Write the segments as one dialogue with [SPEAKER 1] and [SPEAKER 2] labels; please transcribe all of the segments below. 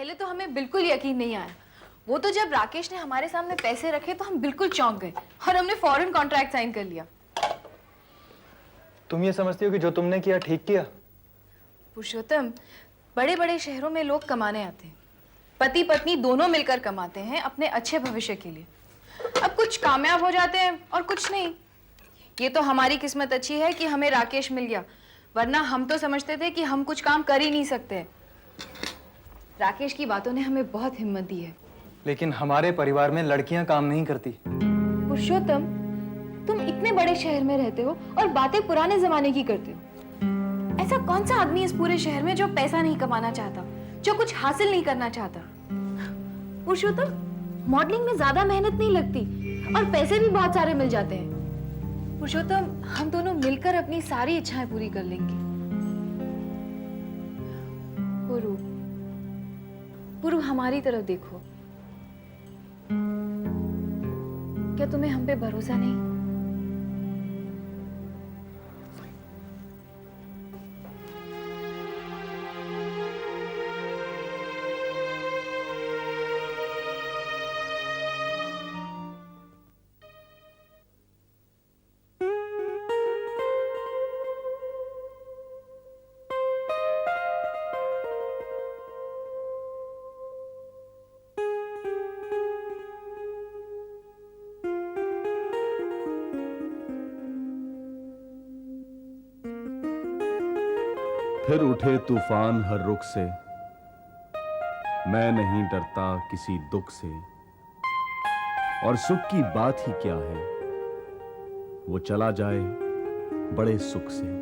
[SPEAKER 1] पहले तो हमें बिल्कुल यकीन नहीं आया। वो तो जब राकेश ने हमारे सामने पैसे रखे तो हम बिल्कुल चौंक गए और हमने फौरन कॉन्ट्रैक्ट साइन कर लिया।
[SPEAKER 2] तुम ये समझती हो कि जो तुमने किया ठीक किया?
[SPEAKER 1] पुरुषोत्तम, बड़े बड़े शहरों में लोग कमाने आते हैं, पति पत्नी दोनों मिलकर कमाते हैं अपने अच्छे भविष्य के लिए। अब कुछ कामयाब हो जाते हैं और कुछ नहीं। ये तो हमारी किस्मत अच्छी है कि हमें राकेश मिल गया, वरना हम तो समझते थे कि हम कुछ काम कर ही नहीं सकते। राकेश की बातों ने हमें बहुत हिम्मत दी है।
[SPEAKER 2] लेकिन हमारे परिवार में लड़कियां काम नहीं करती।
[SPEAKER 1] पुरुषोत्तम, तुम इतने बड़े शहर में रहते हो और बातें पुराने जमाने की करते हो। ऐसा कौन सा आदमी इस पूरे शहर में जो पैसा नहीं कमाना चाहता, जो कुछ हासिल नहीं करना चाहता? पुरुषोत्तम, मॉडलिंग में ज्यादा मेहनत नहीं लगती और पैसे भी बहुत सारे मिल जाते हैं। पुरुषोत्तम, हम दोनों मिलकर अपनी सारी इच्छाएं पूरी कर लेंगे। पुरु, पुरु, हमारी तरफ देखो। क्या तुम्हें हम पे भरोसा नहीं?
[SPEAKER 3] फिर उठे तूफान हर रुख से, मैं नहीं डरता किसी दुख से, और सुख की बात ही क्या है, वो चला जाए बड़े सुख से।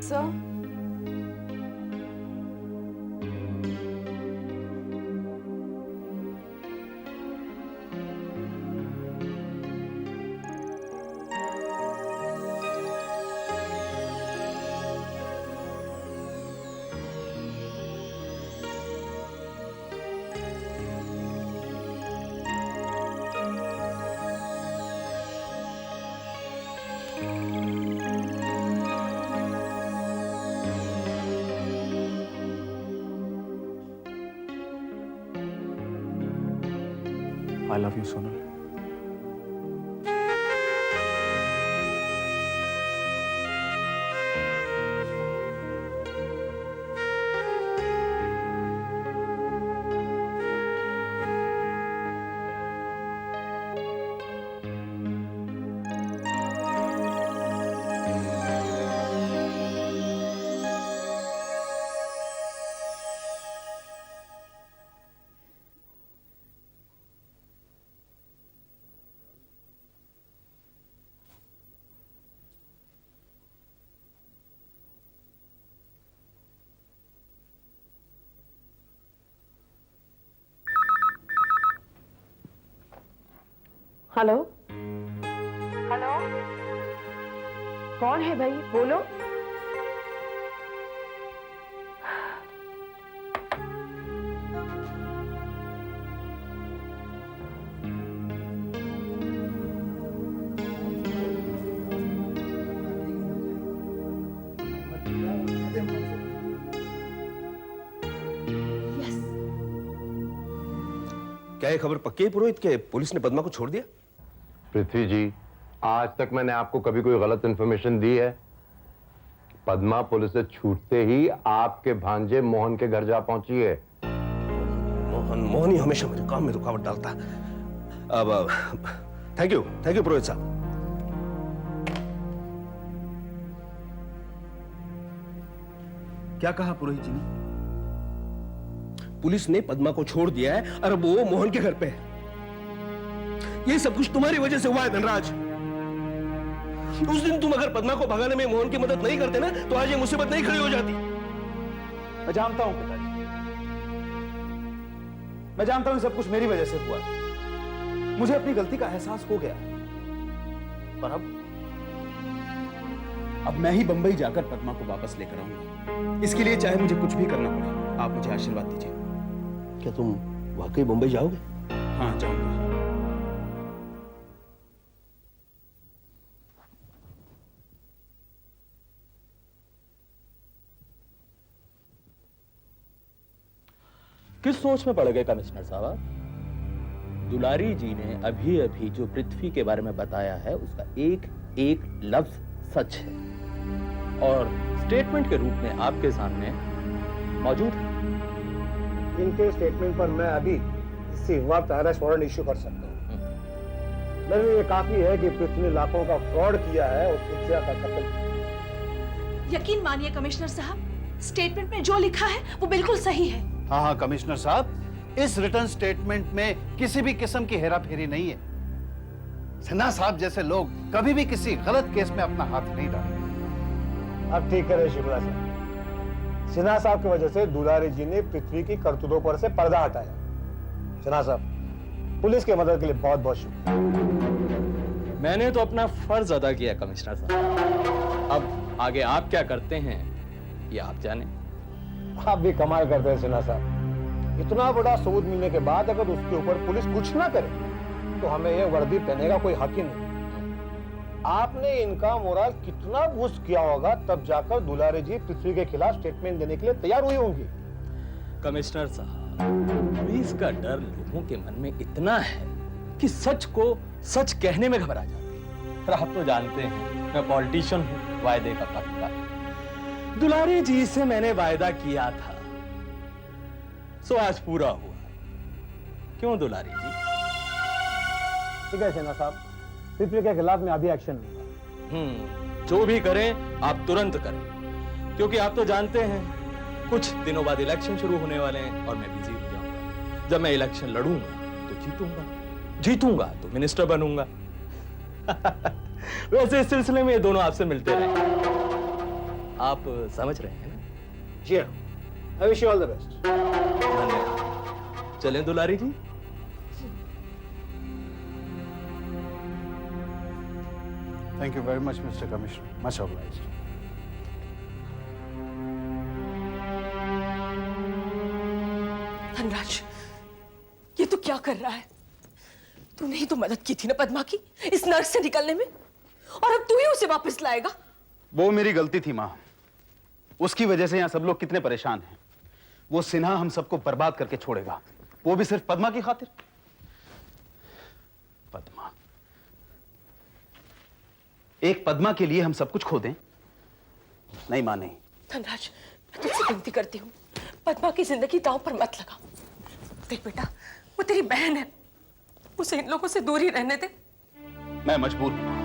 [SPEAKER 1] Sir,
[SPEAKER 2] I love you, Sonal.
[SPEAKER 4] Hello hello, कौन है भाई? बोलो।
[SPEAKER 5] क्या ये खबर पक्की है पुरोहित के पुलिस ने पद्मा को छोड़ दिया?
[SPEAKER 6] पृथ्वी जी, आज तक मैंने आपको कभी कोई गलत इंफॉर्मेशन दी है? पद्मा पुलिस से छूटते ही आपके भांजे मोहन के घर जा पहुंची है।
[SPEAKER 5] मोहन ही हमेशा मेरे काम में रुकावट डालता है। अब थैंक यू पुरोहित साहब।
[SPEAKER 3] क्या कहा पुरोहित जी ने?
[SPEAKER 5] पुलिस ने पद्मा को छोड़ दिया है और अब वो मोहन के घर पे है। ये सब कुछ तुम्हारी वजह से हुआ है धनराज। उस दिन तुम अगर पद्मा को भगाने में मोहन की मदद नहीं करते ना, तो आज ये मुसीबत नहीं खड़ी हो जाती।
[SPEAKER 2] मैं जानता हूं पिताजी, मैं जानता हूं सब कुछ मेरी वजह से हुआ।
[SPEAKER 7] मुझे अपनी गलती का एहसास हो गया, पर अब मैं ही बंबई जाकर पद्मा को वापस लेकर आऊंगा। इसके लिए चाहे मुझे कुछ भी करना पड़े, आप मुझे आशीर्वाद दीजिए।
[SPEAKER 5] क्या तुम वाकई मुंबई जाओगे?
[SPEAKER 7] हाँ, जाऊंगा।
[SPEAKER 8] किस सोच में पड़ गए कमिश्नर साहब? दुलारी जी ने अभी अभी जो पृथ्वी के बारे में बताया है उसका एक एक लफ्ज सच है और स्टेटमेंट के रूप में आपके सामने मौजूद है।
[SPEAKER 9] इनके स्टेटमेंट पर मैं अभी इससे वक्त अरेस्ट वारंट इश्यू कर सकता हूँ। मेरे लिए ये काफी है कि पृथ्वी ने लाखों का फ्रॉड किया है और शिक्षा का कत्ल।
[SPEAKER 10] यकीन मानिए कमिश्नर साहब, स्टेटमेंट में जो लिखा है वो बिल्कुल सही है।
[SPEAKER 7] हाँ हाँ कमिश्नर साहब, इस रिटर्न स्टेटमेंट में किसी भी किस्म की हेराफेरी नहीं है। सिन्हा साहब जैसे लोग कभी भी किसी गलत केस में अपना हाथ नहीं डालेंगे।
[SPEAKER 9] अब ठीक करे शिवराज साहब, सिन्हा साहब की वजह से दुलारी जी ने पृथ्वी की करतूतों पर से पर्दा हटाया। सिन्हा साहब, पुलिस की मदद के लिए बहुत बहुत शुक्रिया।
[SPEAKER 8] मैंने तो अपना फर्ज अदा किया कमिश्नर साहब, अब आगे आप क्या करते हैं ये आप जाने।
[SPEAKER 9] आप भी कमाल करते हैं सिन्हा साहब। इतना बड़ा सबूत मिलने के बाद अगर उसके ऊपर पुलिस कुछ ना करे तो हमें यह वर्दी पहनने का कोई हक ही नहीं। आपने इनका मोरल कितना बूस्ट किया होगा, तब जाकर दुलारी जी पृथ्वी के खिलाफ स्टेटमेंट देने के लिए तैयार हुई होंगी।
[SPEAKER 8] कमिश्नर साहब, पुलिस का डर लोगों के मन में इतना है कि सच को सच कहने में घबरा जाते हैं। और आप तो जानते हैं मैं पॉलिटिशियन हूं, वायदे का पक्का। दुलारी जी से मैंने वायदा किया था, सो आज पूरा हुआ। क्यों दुलारी जी?
[SPEAKER 9] ठीक है सिन्हा साहब, पृथ्वी के खिलाफ मैं अभी एक्शन लूंगा।
[SPEAKER 8] जो भी करें आप तुरंत करें, क्योंकि आप तो जानते हैं कुछ दिनों बाद इलेक्शन शुरू होने वाले हैं और मैं बिजी हो जाऊंगा। जब मैं इलेक्शन लड़ूंगा तो जीतूंगा तो मिनिस्टर बनूंगा। वैसे इस सिलसिले में ये दोनों आपसे मिलते रहे, आप समझ रहे हैं ना?
[SPEAKER 9] जी हाँ, I wish you all the best.
[SPEAKER 8] धन्यवाद। चलें Dulari ji.
[SPEAKER 7] Thank you very much mister commissioner, much obliged.
[SPEAKER 10] Dhanraj, ये तू क्या कर रहा है? तूने ही तो मदद की थी ना पद्मा की इस नर्क से निकलने में, और अब तू ही उसे वापस लाएगा?
[SPEAKER 7] वो मेरी गलती थी माँ, उसकी वजह से यहाँ सब लोग कितने परेशान हैं। वो सिन्हा हम सबको बर्बाद करके छोड़ेगा, वो भी सिर्फ पद्मा की खातिर। पद्मा, एक पद्मा के लिए हम सब कुछ खो दें? नहीं माँ, नहीं।
[SPEAKER 10] धनराज, मैं तुझसे विनती करती हूँ, पद्मा की जिंदगी दांव पर मत लगा। देख बेटा, वो तेरी बहन है, उसे इन लोगों से दूर ही रहने दे।
[SPEAKER 7] मैं मजबूर हूं।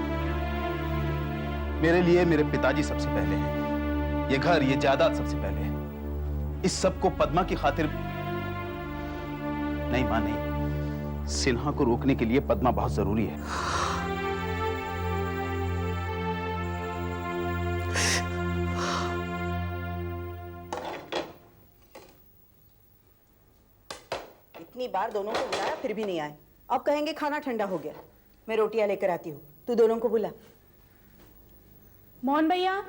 [SPEAKER 7] मेरे लिए मेरे पिताजी सबसे पहले हैं, ये घर, ये जायदाद सबसे पहले है। इस सब को पद्मा की खातिर नहीं मां, नहीं। सिन्हा को रोकने के लिए पद्मा बहुत जरूरी है।
[SPEAKER 11] इतनी बार दोनों को बुलाया फिर भी नहीं आए। अब कहेंगे खाना ठंडा हो गया। मैं रोटियां लेकर आती हूँ, तू दोनों को बुला।
[SPEAKER 1] मोहन भैया,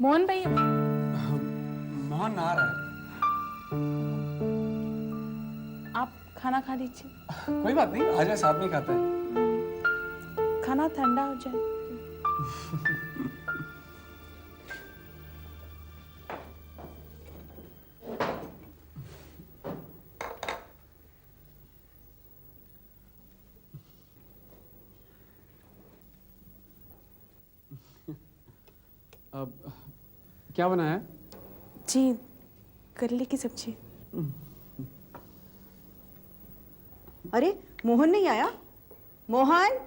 [SPEAKER 1] मोहन भैया।
[SPEAKER 2] मोहन आ रहा है।
[SPEAKER 1] आप खाना खा लीजिए।
[SPEAKER 2] कोई बात नहीं, आ जाए, साथ में खाता है।
[SPEAKER 1] खाना ठंडा हो जाए।
[SPEAKER 2] अब क्या बनाया है?
[SPEAKER 1] जी, करेले की सब्जी।
[SPEAKER 11] अरे मोहन नहीं आया? मोहन,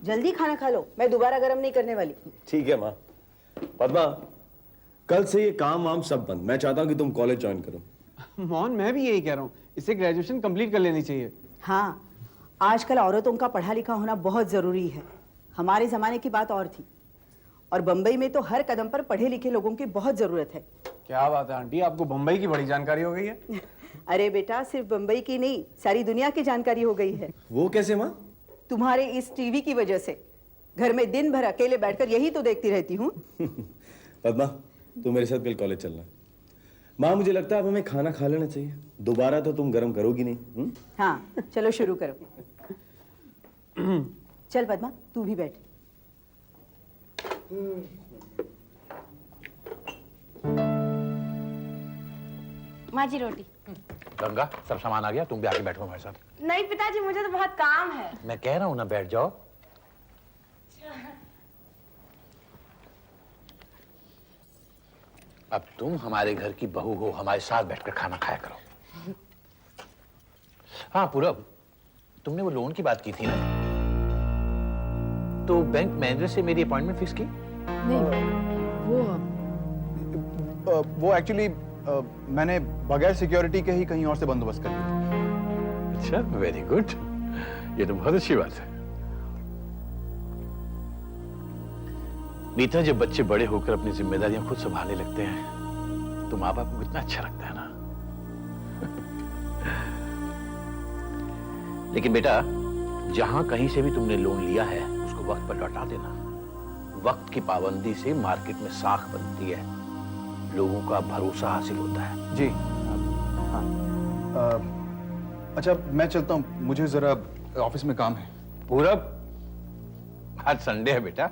[SPEAKER 11] जल्दी खाना खा लो, मैं दोबारा गर्म नहीं करने वाली।
[SPEAKER 5] ठीक है माँ। पद्मा, कल से ये काम वाम सब बंद। मैं चाहता हूँ कि तुम कॉलेज ज्वाइन करो।
[SPEAKER 2] मोहन, मैं भी यही कह रहा हूँ, इसे ग्रेजुएशन कंप्लीट कर लेनी चाहिए।
[SPEAKER 11] हाँ, आजकल औरतों का पढ़ा लिखा होना बहुत जरूरी है। हमारे जमाने की बात और थी। और बंबई में तो हर कदम पर पढ़े लिखे लोगों की बहुत जरूरत है।
[SPEAKER 2] क्या बात है आंटी, आपको बम्बई की बड़ी जानकारी हो गई है।
[SPEAKER 11] अरे बेटा, सिर्फ बंबई की नहीं, सारी दुनिया की जानकारी हो गई है।
[SPEAKER 5] वो कैसे माँ?
[SPEAKER 11] तुम्हारे इस टीवी की वजह से। घर में दिन भर अकेले बैठकर यही तो देखती रहती हूँ।
[SPEAKER 12] पद्मा, तू मेरे साथ कल कॉलेज चलना। माँ, मुझे लगता है अब हमें खाना खा लेना चाहिए। दोबारा तो तुम गर्म करोगी नहीं।
[SPEAKER 11] हाँ, चलो शुरू करो। चल पद्मा, तू भी बैठ।
[SPEAKER 1] माँ जी रोटी।
[SPEAKER 13] गंगा, सब सामान आ गया, तुम भी आके बैठो हमारे साथ।
[SPEAKER 1] नहीं पिताजी, मुझे तो बहुत काम है।
[SPEAKER 13] मैं कह रहा हूं ना, बैठ जाओ। अब तुम हमारे घर की बहू हो, हमारे साथ बैठकर खाना खाया करो। हाँ पूरब, तुमने वो लोन की बात की थी ना, तो बैंक मैनेजर से मेरी अपॉइंटमेंट फिक्स की?
[SPEAKER 1] नहीं,
[SPEAKER 2] वो एक्चुअली मैंने बगैर सिक्योरिटी के ही कहीं और से बंदोबस्त कर लिया।
[SPEAKER 13] अच्छा, वेरी गुड, ये तो बहुत अच्छी बात है। नीता, जब बच्चे बड़े होकर अपनी जिम्मेदारियां खुद संभालने लगते हैं तो माँ बाप को कितना अच्छा लगता है ना। लेकिन बेटा, जहां कहीं से भी तुमने लोन लिया है उसको वक्त पर लौटा देना। वक्त की पाबंदी से मार्केट में साख बनती है, लोगों का भरोसा हासिल होता है।
[SPEAKER 2] जी हाँ। अच्छा, मैं चलता हूँ, मुझे जरा ऑफिस में काम है।
[SPEAKER 13] पूरब, आज संडे है बेटा।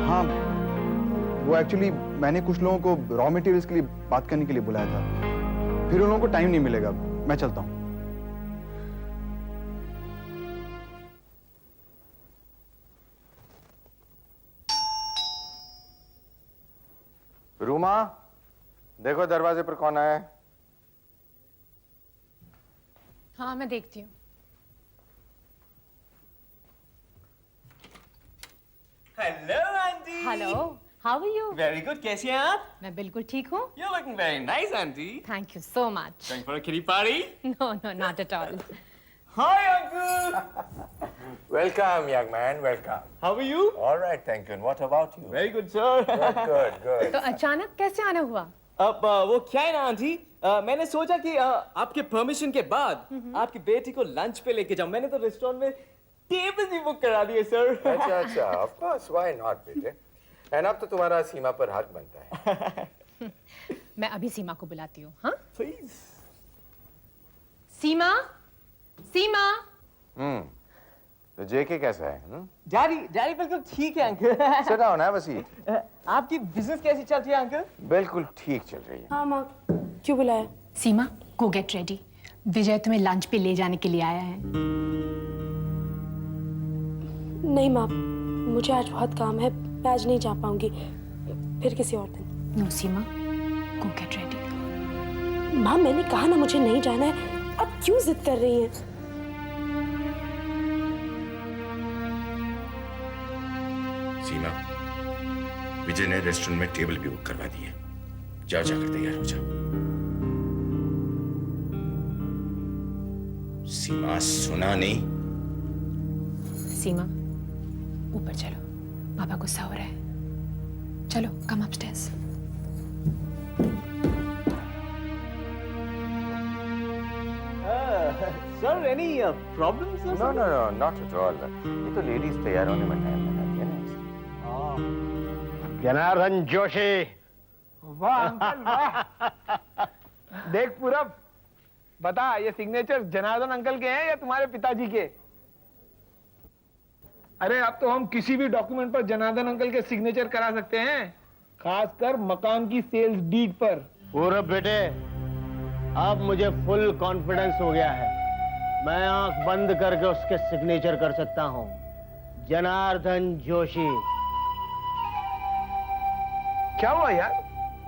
[SPEAKER 2] हाँ, वो एक्चुअली मैंने कुछ लोगों को रॉ मटेरियल्स के लिए बात करने के लिए बुलाया था, फिर उन लोगों को टाइम नहीं मिलेगा। मैं चलता हूँ।
[SPEAKER 6] रूमा, देखो दरवाजे पर कौन आया है।
[SPEAKER 10] हाँ, मैं देखती हूँ।
[SPEAKER 8] Hello aunty.
[SPEAKER 10] Hello, how are you?
[SPEAKER 8] Very good, कैसी हैं आप?
[SPEAKER 10] मैं बिल्कुल ठीक हूँ।
[SPEAKER 8] You looking very nice aunty.
[SPEAKER 10] Thank you so much.
[SPEAKER 8] Going for a kitty party?
[SPEAKER 10] No no, not at all.
[SPEAKER 8] Hi uncle.
[SPEAKER 6] Welcome, young man. Welcome.
[SPEAKER 8] How are you?
[SPEAKER 6] All right, thank you. And what about you?
[SPEAKER 8] Very good sir.
[SPEAKER 6] Good, good.
[SPEAKER 10] तो अचानक कैसे आना हुआ?
[SPEAKER 8] अब वो क्या है ना आंटी, मैंने सोचा कि आपके परमिशन के बाद आपकी बेटी को लंच पे लेके जाऊं। मैंने तो रेस्टोरेंट में टेबल भी बुक करा दिए सर।
[SPEAKER 6] अच्छा अच्छा, of course, why not, बेटे? And अब तो तुम्हारा सीमा पर हक बनता है।
[SPEAKER 10] मैं अभी सीमा को बुलाती हूँ। हाँ,
[SPEAKER 8] प्लीज।
[SPEAKER 10] सीमा, सीमा।
[SPEAKER 6] तो जेके कैसा है?
[SPEAKER 8] डैडी बिल्कुल ठीक है uncle.
[SPEAKER 6] Sit down, have a seat.
[SPEAKER 8] आपकी बिजनेस कैसी चल रही है अंकल?
[SPEAKER 6] बिल्कुल ठीक चल रही है।
[SPEAKER 10] हाँ माँ, क्यों बुलाया? सीमा, गो गेट रेडी। विजय तुम्हें लंच पे ले जाने के लिए आया है।
[SPEAKER 14] नहीं माँ, मुझे आज बहुत काम है, मैं आज नहीं जा पाऊंगी, फिर किसी और दिन।
[SPEAKER 10] नो सीमा, गो गेट रेडी।
[SPEAKER 14] माँ, मैंने कहा ना मुझे नहीं जाना है, अब क्यों जिद कर रही हैं?
[SPEAKER 6] सीमा, विजय ने रेस्टोरेंट में टेबल भी बुक करवा दी है। जाओ, जाकर तैयार हो जाओ। सीमा, सुना नहीं?
[SPEAKER 10] सीमा, ऊपर चलो, पापा गुस्सा हो रहा है। चलो, come upstairs.
[SPEAKER 8] Sir, any problem sir?
[SPEAKER 6] No no no, not at all. ये तो लेडीज तैयार होने में टाइम लगाती है ना।
[SPEAKER 9] जनार्दन जोशी।
[SPEAKER 5] वाह अंकल वाह। देख पूरब, बता, ये सिग्नेचर जनार्दन अंकल के हैं या तुम्हारे पिताजी के? अरे अब तो हम किसी भी डॉक्यूमेंट पर जनार्दन अंकल के सिग्नेचर करा सकते हैं, खासकर मकान की सेल्स डीड पर।
[SPEAKER 9] पूरब बेटे, अब मुझे फुल कॉन्फिडेंस हो गया है। मैं आंख बंद करके उसके सिग्नेचर कर सकता हूं। जनार्दन जोशी।
[SPEAKER 5] क्या हुआ यार,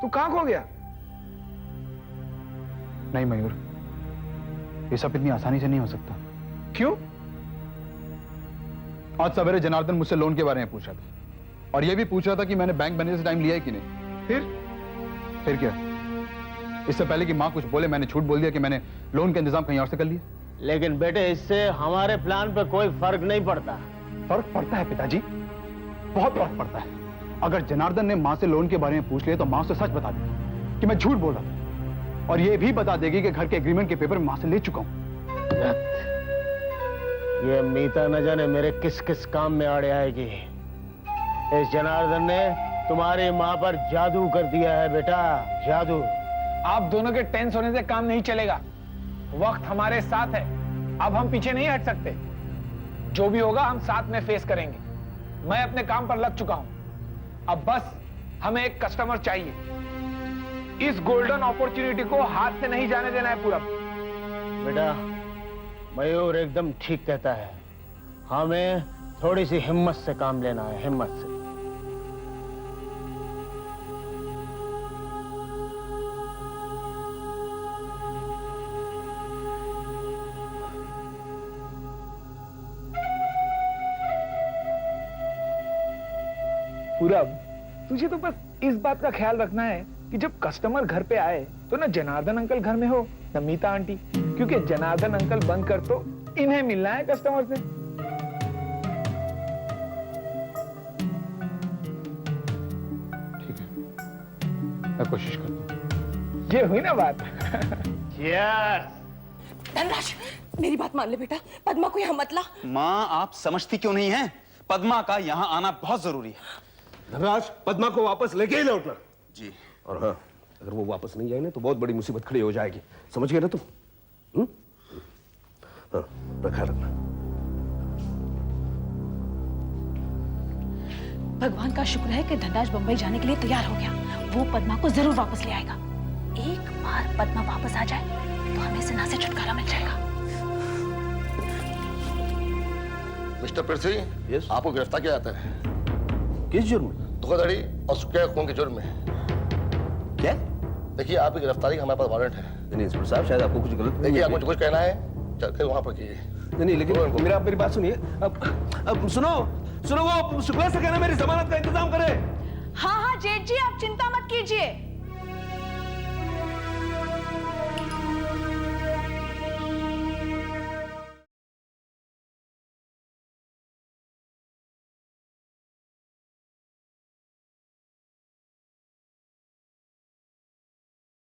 [SPEAKER 5] तू कहां खो गया?
[SPEAKER 2] नहीं मयूर, ये सब इतनी आसानी से नहीं हो सकता।
[SPEAKER 5] क्यों?
[SPEAKER 2] आज सवेरे जनार्दन मुझसे लोन के बारे में पूछ रहा था, और ये भी पूछ रहा था कि मैंने बैंक मैनेजर से टाइम लिया है कि नहीं। फिर क्या? इससे पहले कि माँ कुछ बोले, मैंने झूठ बोल दिया कि मैंने लोन का इंतजाम कहीं और से कर लिया।
[SPEAKER 9] लेकिन बेटे, इससे हमारे प्लान पे कोई फर्क नहीं पड़ता।
[SPEAKER 2] फर्क पड़ता है पिताजी, बहुत फर्क पड़ता है। अगर जनार्दन ने माँ से लोन के बारे में पूछ लिया तो माँ उसे सच बता देगी कि मैं झूठ बोल रहा था, और ये भी बता देगी कि घर के एग्रीमेंट के पेपर माँ से ले चुका हूँ।
[SPEAKER 9] ये मीता न जाने मेरे किस किस काम में आड़े आएगी। इस जनार्दन ने तुम्हारी माँ पर जादू कर दिया है बेटा, जादू।
[SPEAKER 15] आप दोनों के टेंस होने से काम नहीं चलेगा। वक्त हमारे साथ है, अब हम पीछे नहीं हट सकते। जो भी होगा हम साथ में फेस करेंगे। मैं अपने काम पर लग चुका हूं, अब बस हमें एक कस्टमर चाहिए। इस गोल्डन अपॉर्चुनिटी को हाथ से नहीं जाने देना है पूरा।
[SPEAKER 9] बेटा मयूर एकदम ठीक कहता है, हमें थोड़ी सी हिम्मत से काम लेना है, हिम्मत से।
[SPEAKER 15] पूरब, तुझे तो बस इस बात का ख्याल रखना है कि जब कस्टमर घर पे आए तो ना जनार्दन अंकल घर में हो न मीता आंटी, क्योंकि जनार्दन अंकल बंद कर तो इन्हें मिलना है कस्टमर से।
[SPEAKER 2] ठीक है, मैं कोशिश करता हूँ।
[SPEAKER 15] ये हुई ना बात।
[SPEAKER 10] धनराज, मेरी बात मान ले बेटा, पद्मा को यहाँ मत ला।
[SPEAKER 7] माँ आप समझती क्यों नहीं है? पद्मा का यहाँ आना बहुत जरूरी है।
[SPEAKER 5] धनराज, पद्मा को वापस लेके ही लौटना।
[SPEAKER 7] जी।
[SPEAKER 5] और हाँ, अगर वो वापस नहीं जाए ना तो बहुत बड़ी मुसीबत खड़ी हो जाएगी, समझ गए ना तुम? हाँ, रखा रखना।
[SPEAKER 1] भगवान का शुक्र है कि धनराज बंबई जाने के लिए तैयार हो गया। वो पद्मा को जरूर वापस ले आएगा। एक बार पद्मा वापस आ जाए तो हमें सिन्हा से छुटकारा मिल जाएगा।
[SPEAKER 16] मिस्टर पिरसी, आपको गिरफ्तार किया जाता है।
[SPEAKER 5] किस जुर्म में?
[SPEAKER 16] धोखाधड़ी और सुक्या खून के जुर्म में।
[SPEAKER 5] क्या?
[SPEAKER 16] देखिए, आपकी गिरफ्तारी का हमारे पास वारंट है।
[SPEAKER 5] नहीं इंस्पेक्टर साहब, शायद आपको कुछ गलत
[SPEAKER 16] देखिए, आपको कुछ कहना है चल के वहां पर कीजिए।
[SPEAKER 5] नहीं, लेकिन मेरी बात सुनिए। अब सुनो, वो शुक्ला से कहना मेरी जमानत का इंतजाम करे।
[SPEAKER 1] हाँ हाँ जेठ जी, आप चिंता मत कीजिए।